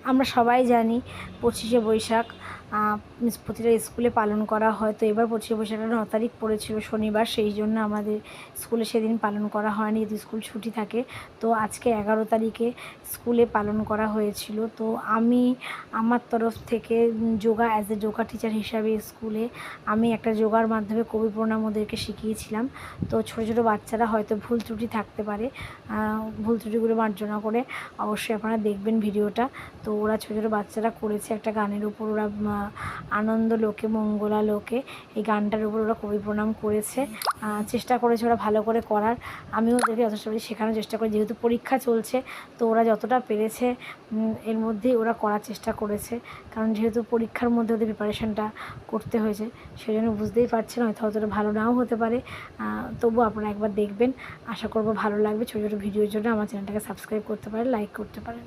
আমরা সবাই জানি 25শে বৈশাখ প্রতিটা স্কুলে পালন করা হয়। তো এবার 25শে বৈশাখের 9 তারিখ পড়েছিল শনিবার, সেই জন্য আমাদের স্কুলে সেদিন পালন করা হয়নি, যেহেতু স্কুল ছুটি থাকে। তো আজকে 11 তারিখে স্কুলে পালন করা হয়েছিল। তো আমি আমার তরফ থেকে yoga as a yoga teacher হিসাবে স্কুলে আমি একটা যোগার মাধ্যমে কবি প্রণাম ওদেরকে শিখিয়েছিলাম। তো ছোটো ছোটো বাচ্চারা হয়তো ভুল ত্রুটি থাকতে পারে, ভুল ত্রুটিগুলো মার্জনা করে অবশ্যই আপনারা দেখবেন ভিডিওটা। তো ওরা ছোটো ছোটো বাচ্চারা করেছে একটা গানের উপর, ওরা আনন্দ লোকে মঙ্গলা লোকে, এই গানটার উপর ওরা কবি প্রণাম করেছে। চেষ্টা করেছে ওরা ভালো করে করার। আমিও ওদেরকে যথেষ্ট শেখানোর চেষ্টা করি, যেহেতু পরীক্ষা চলছে তো ওরা যতটা পেরেছে এর মধ্যেই ওরা করার চেষ্টা করেছে। কারণ যেহেতু পরীক্ষার মধ্যে ওদের প্রিপারেশানটা করতে হয়েছে, সেই জন্য বুঝতেই পারছেন হয়তো অতটা ভালো নাও হতে পারে। তবু আপনারা একবার দেখবেন, আশা করব ভালো লাগবে। ছোটো ছোটো ভিডিওর জন্য আমার চ্যানেলটাকে সাবস্ক্রাইব করতে পারেন, লাইক করতে পারেন।